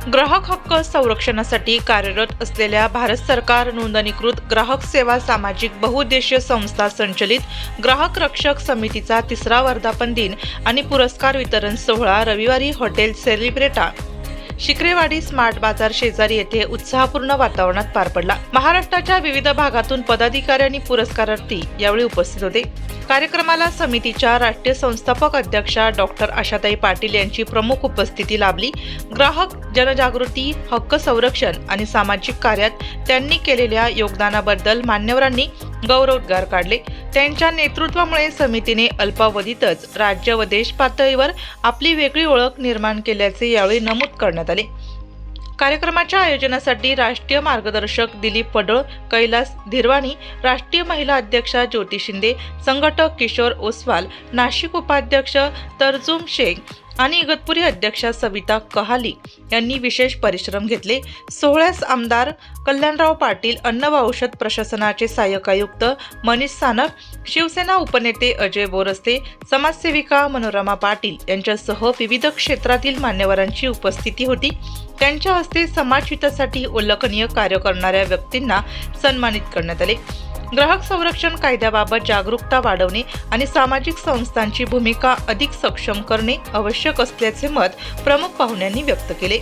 ग्राहक हक्क संरक्षणासाठी कार्यरत असलेल्या भारत सरकार नोंदणीकृत ग्राहक सेवा सामाजिक बहुउद्देशीय संस्था संचलित ग्राहक रक्षक समितीचा 3रा वर्धापन दिन आणि पुरस्कार वितरण सोहळा रविवारी हॉटेल सेलिब्रेटा शिक्रेवाडी स्मार्ट बाजार शेजारी येथे उत्साहपूर्ण वातावरणात पार पडला। महाराष्ट्राच्या विविध भागातून पदाधिकारी आणि पुरस्कारार्थी यावेळी उपस्थित होते। कार्यक्रमाला समितीच्या राष्ट्रीय संस्थापक अध्यक्षा डॉक्टर आशाताई पाटील यांची प्रमुख उपस्थिती लाभली। ग्राहक जनजागृती, हक्क संरक्षण आणि सामाजिक कार्यात त्यांनी केलेल्या योगदानाबद्दल मान्यवरांनी गौरवोद्गार काढले। त्यांच्या नेतृत्वामुळे समितीने अल्पावधीतच राज्य व देश पातळीवर आपली वेगळी ओळख निर्माण केल्याचे यावेळी नमूद करण्यात आले। कार्यक्रमाच्या आयोजनासाठी राष्ट्रीय मार्गदर्शक दिलीप पडळ, कैलास धिरवाणी, राष्ट्रीय महिला अध्यक्षा ज्योती शिंदे, संघटक किशोर ओसवाल, नाशिक उपाध्यक्ष तरजुम शेख आणि इगतपुरी अध्यक्षा सविता कहाली यांनी विशेष परिश्रम घेतले। सोहळ्यास आमदार कल्याणराव पाटील, अन्न व औषध प्रशासनाचे सहाय्यक आयुक्त मनीष सानप, शिवसेना उपनेते अजय बोरस्ते, समाजसेविका मनोरमा पाटील यांच्यासह विविध क्षेत्रातील मान्यवरांची उपस्थिती होती। त्यांच्या हस्ते समाजहितासाठी उल्लेखनीय कार्य करणाऱ्या व्यक्तींना सन्मानित करण्यात आले। ग्राहक संरक्षण कायद्याबाबत जागरूकता वाढवणे आणि सामाजिक संस्थांची भूमिका अधिक सक्षम करणे आवश्यक असल्याचे मत प्रमुख पाहुण्यांनी व्यक्त केले।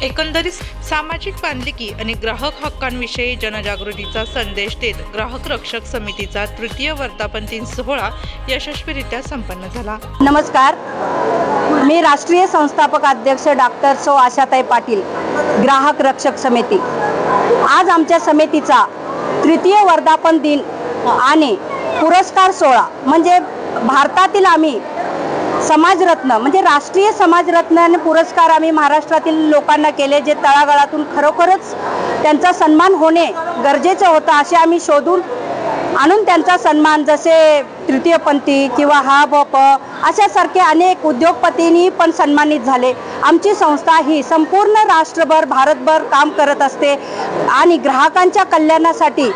एकंदरीत सामाजिक बांधिलकी आणि ग्राहक हक्कांविषयी जनजागृतीचा संदेश देत ग्राहक रक्षक समितीचा 3य वर्धापन दिन सोहळा यशस्वीरित्या संपन्न झाला। नमस्कार, मी राष्ट्रीय संस्थापक अध्यक्ष डॉक्टर सौ आशाताई पाटील, ग्राहक रक्षक समिती। आज आमच्या समितीचा 3य वर्धापन दिन आणि पुरस्कार सोहळा म्हणजे भारतातील आम्ही समाजरत्न म्हणजे राष्ट्रीय समाजरत्न आणि पुरस्कार आम्ही महाराष्ट्रातील लोकांना केले, जे तळागाळातून खरोखरच त्यांचा सन्मान होणे गरजेचं होतं असे आम्ही शोधून आणून त्यांचा सन्मान, जसे तृतीयपंथी किंवा HUB अशासारखे अनेक उद्योगपतींनी पण सन्मानित झाले। आमची संस्था ही संपूर्ण राष्ट्रभर भारतभर काम करत असते आणि ग्राहकांच्या कल्याणासाठी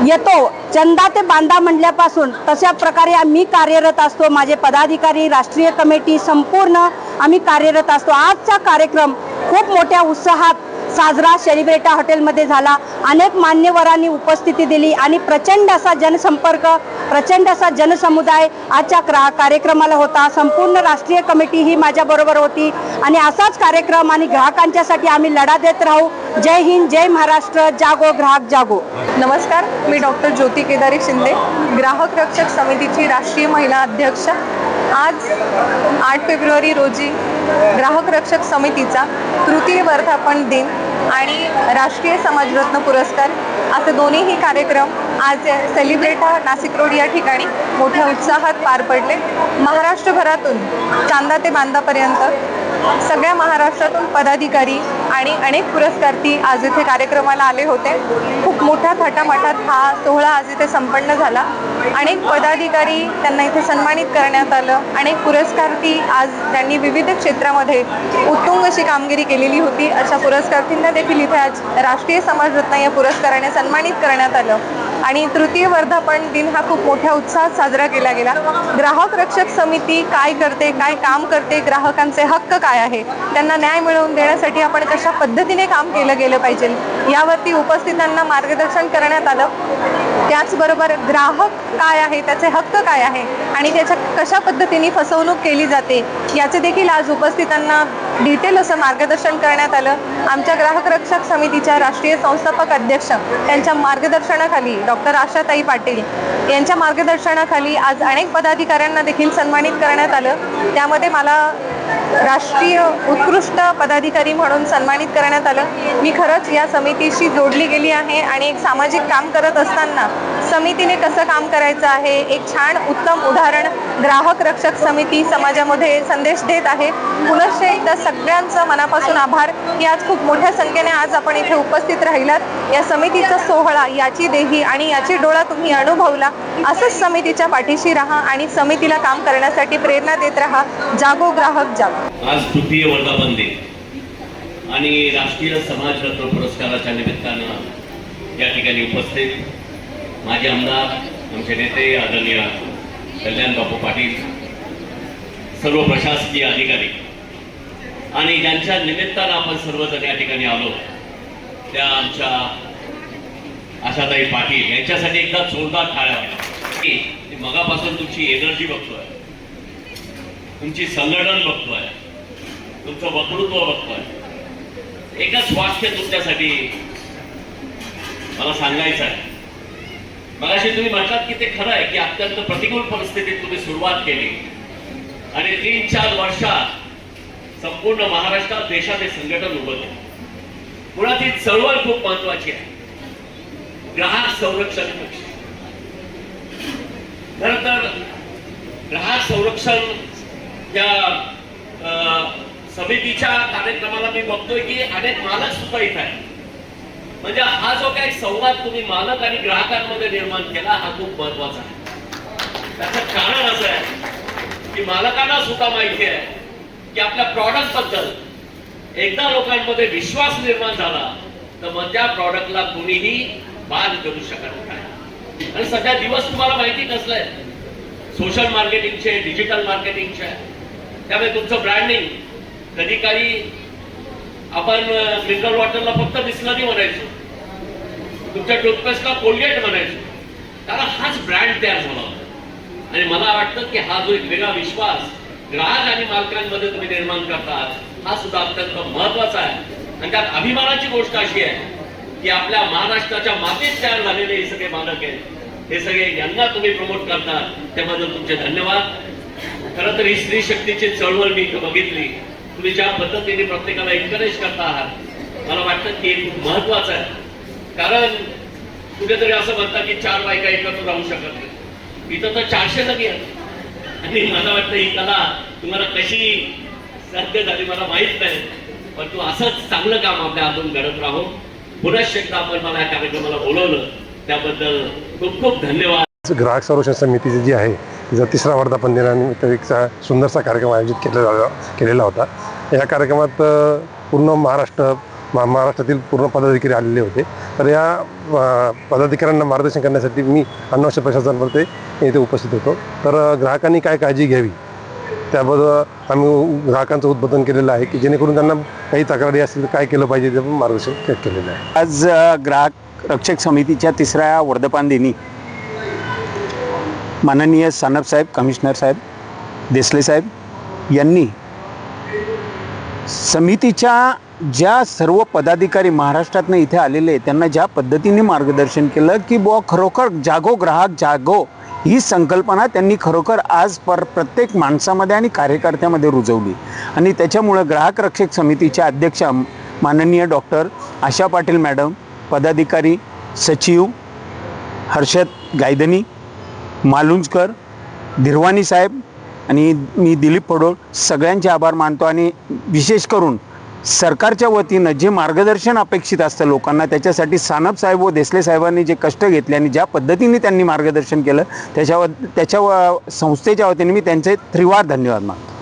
येतो। चंदा ते बांधा म्हणल्यापासून तशा प्रकारे आम्ही कार्यरत असतो। माझे पदाधिकारी, राष्ट्रीय कमिटी संपूर्ण आम्ही कार्यरत असतो। आजचा कार्यक्रम खूप मोठ्या उत्साहात साजरा सेलिब्रेटा हॉटेलमध्ये झाला। अनेक मान्यवरांनी उपस्थिती दिली आणि प्रचंड असा जनसंपर्क, प्रचंड असा जनसमुदाय आजच्या कार्यक्रमाला होता। संपूर्ण राष्ट्रीय कमिटी ही माझ्याबरोबर होती आणि असाच कार्यक्रम आणि ग्राहकांच्यासाठी आम्ही लढा देत राहू। जय हिंद, जय महाराष्ट्र, जागो ग्राहक जागो। नमस्कार, मी डॉक्टर ज्योती केदारी शिंदे, ग्राहक रक्षक समितीची राष्ट्रीय महिला अध्यक्ष। आज 8 फेब्रुवारी रोजी ग्राहक रक्षक समितीचा 3य वर्धापन दिन आणि राष्ट्रीय समाजरत्न पुरस्कार असे दोन्हीही कार्यक्रम आज सेलिब्रेटा नाशिक रोड या ठिकाणी मोठ्या उत्साहात पार पडले। महाराष्ट्रभरातून चांदा ते बांधापर्यंत सगळ्या महाराष्ट्रातून पदाधिकारी आणि अनेक पुरस्कार्थी आज इथे कार्यक्रमाला आले होते। खूप मोठ्या थाटामाटात हा सोहळा आज इथे संपन्न झाला। अनेक पदाधिकारी त्यांना इथे सन्मानित करण्यात आलं। अनेक पुरस्कार्थी आज त्यांनी विविध क्षेत्रामध्ये उत्तुंग अशी कामगिरी केलेली होती, अशा पुरस्कार्थींना देखील इथे आज राष्ट्रीय समाजरत्न या पुरस्काराने सन्मानित करण्यात आलं। आणि 3य वर्धापन दिन हा खूप मोठ्या उत्साहात साजरा केला गेला। ग्राहक रक्षक समिती काय करते, काय काम करते, ग्राहकांचे हक्क काय आहे, त्यांना न्याय मिळवून देण्यासाठी आपण कशा पद्धतीने काम केलं गेलं पाहिजे यावरती उपस्थितांना मार्गदर्शन करण्यात आलं। त्याचबरोबर ग्राहक काय आहे, त्याचे हक्क काय आहे आणि त्याच्या कशा पद्धतीने फसवणूक केली जाते याचे देखील आज उपस्थितांना डिटेल असं मार्गदर्शन करण्यात आलं। आमच्या ग्राहक रक्षक समितीच्या राष्ट्रीय संस्थापक अध्यक्ष त्यांच्या मार्गदर्शनाखाली डॉक्टर आशाताई पाटील यांच्या मार्गदर्शनाखाली आज अनेक पदाधिकाऱ्यांना देखील सन्मानित करण्यात आलं। त्यामध्ये मला राष्ट्रीय उत्कृष्ट पदाधिकारी म्हणून सन्मानित करण्यात आलं। मी खरंच या समितीशी जोडली गेली आहे आणि एक सामाजिक काम करत असताना समितीने कसं काम करायचं आहे एक छान उत्तम उदाहरण ग्राहक रक्षक समिती समाजामध्ये संदेश देत आहे। पुनश्च एकदा सगळ्यांचं मनापासून आभार की आज खूप मोठ्या संख्येने आज आपण इथे उपस्थित राहिलात। या समितीचा सोहळा, याची देही आणि याची डोळा तुम्ही अनुभवला। असंच समितीच्या पाठीशी राहा आणि समितीला काम करण्यासाठी प्रेरणा देत राहा। जागो ग्राहक जागो। आज 3य वर्धापन दिन आणि राष्ट्रीय समाजरत्न पुरस्काराच्या निमित्तानं या ठिकाणी उपस्थित माजी आमदार, आमचे नेते आदरणीय कल्याणबापू पाटील, सर्व प्रशासकीय अधिकारी आणि ज्यांच्या निमित्तानं आपण सर्वजण या ठिकाणी आलो त्या आमच्या आशाताई पाटील यांच्यासाठी एकदा जोरदार टाळ्या वाजवा. मगापासून तुमची एनर्जी बघतोय, तुमची संघटन बघतोय, तुमचं वक्तृत्व बघतोय. एकच वाक्य तुमच्यासाठी मला सांगायचं आहे. मगाशी तुम्ही म्हटलात की ते खरं आहे की अत्यंत प्रतिकूल परिस्थितीत तुम्ही सुरुवात केली आणि 3-4 वर्षात संपूर्ण महाराष्ट्रात देशात हे संघटन उभं केलं. मुळात ही चळवळ खूप महत्वाची आहे. ग्राहक संरक्षण पक्ष, खर तर ग्राहक संरक्षण या समितीच्या कार्यक्रमाला मी बघतोय की अनेक मालक सुद्धा इथे आहेत. म्हणजे हा जो काही संवाद तुम्ही मालक आणि ग्राहकांमध्ये निर्माण केला हा खूप महत्वाचा आहे. त्याचं कारण असं आहे की मालकांना सुद्धा माहिती आहे की आपल्या प्रॉडक्ट बद्दल एकदा लोकांमध्ये विश्वास निर्माण झाला तर मग त्या प्रॉडक्टला कोणीही बाद करू शकत नाही. आणि सध्या दिवस तुम्हाला माहिती कसलंय, सोशल मार्केटिंगचे, डिजिटल मार्केटिंगचे. त्यामुळे तुमचं ब्रँडिंग कधी काही आपण मिनरल वॉटरला फक्त बिस्लरी म्हणायचो, तुमच्या टूथपेस्टला कोलगेट म्हणायचो, कारण हाच ब्रँड तयार झाला होता. आणि मला वाटतं की हा जो एक वेगळा विश्वास ग्राहक आणि मालकांमध्ये तुम्ही निर्माण करतात हा सुद्धा अत्यंत महत्वाचा आहे. आणि त्यात अभिमानाची गोष्ट अशी आहे की आपल्या महाराष्ट्राच्या मातीत तयार झालेले हे सगळे मालक आहेत, हे सगळे यांना तुम्ही प्रमोट करतात, त्याबद्दल तुमचे धन्यवाद. खरं तर ही स्त्री शक्तीची चळवळ मी इथं बघितली. तुम्ही ज्या पद्धतीने प्रत्येकाला एनकरेज करता आहात मला वाटतं की हे खूप महत्वाचं आहे. कारण कुठेतरी असं म्हणतात की 4 बायका एकत्र राहू शकत नाही. इथं तर 400 जणी आहेत आणि मला वाटतं ही कला तुम्हाला कशी साध्य झाली मला माहित नाही, पण तू असंच चांगलं काम आपल्या हातून घडत राहो. पुनश्च एकदा आपण मला या कार्यक्रमाला बोलवलं त्याबद्दल खूप खूप धन्यवाद. ग्राहक संरक्षण समितीची जी आहे तिचा 3रा वर्धापन दिनानिमित्त एक सुंदरसा कार्यक्रम आयोजित केलेला होता. या कार्यक्रमात पूर्ण महाराष्ट्रातील पूर्ण पदाधिकारी आलेले होते. तर या पदाधिकाऱ्यांना मार्गदर्शन करण्यासाठी मी अन्न औषध प्रशासनातर्फे इथे उपस्थित होतो. तर ग्राहकांनी काय काळजी घ्यावी त्याबद्दल आम्ही ग्राहकांचं उद्बोधन केलेलं आहे की जेणेकरून त्यांना काही तक्रारी असतील तर काय केलं पाहिजे ते पण मार्गदर्शन केलेलं आहे. आज ग्राहक रक्षक समितीच्या 3ऱ्या वर्धापन दिनी माननीय सानप साहेब, कमिशनर साहेब, देसले साहेब यांनी समितीच्या ज्या सर्व पदाधिकारी महाराष्ट्रातनं इथे आलेले त्यांना ज्या पद्धतीने मार्गदर्शन केलं की बुवा खरोखर जागो ग्राहक जागो ही संकल्पना त्यांनी खरोखर आज प्रत्येक माणसामध्ये आणि कार्यकर्त्यामध्ये रुजवली. आणि त्याच्यामुळं ग्राहक रक्षक समितीच्या अध्यक्षा माननीय डॉक्टर आशा पाटील मॅडम, पदाधिकारी सचिव हर्षद गायदनी, मालुंजकर, धिरवानी साहेब आणि मी दिलीप पडोळ सगळ्यांचे आभार मानतो. आणि विशेष करून सरकारच्या वतीनं जे मार्गदर्शन अपेक्षित असतं लोकांना त्याच्यासाठी सानप साहेब व देसले साहेबांनी जे कष्ट घेतले आणि ज्या पद्धतीने त्यांनी मार्गदर्शन केलं त्याच्या संस्थेच्या वतीने मी त्यांचे त्रिवार धन्यवाद मानतो.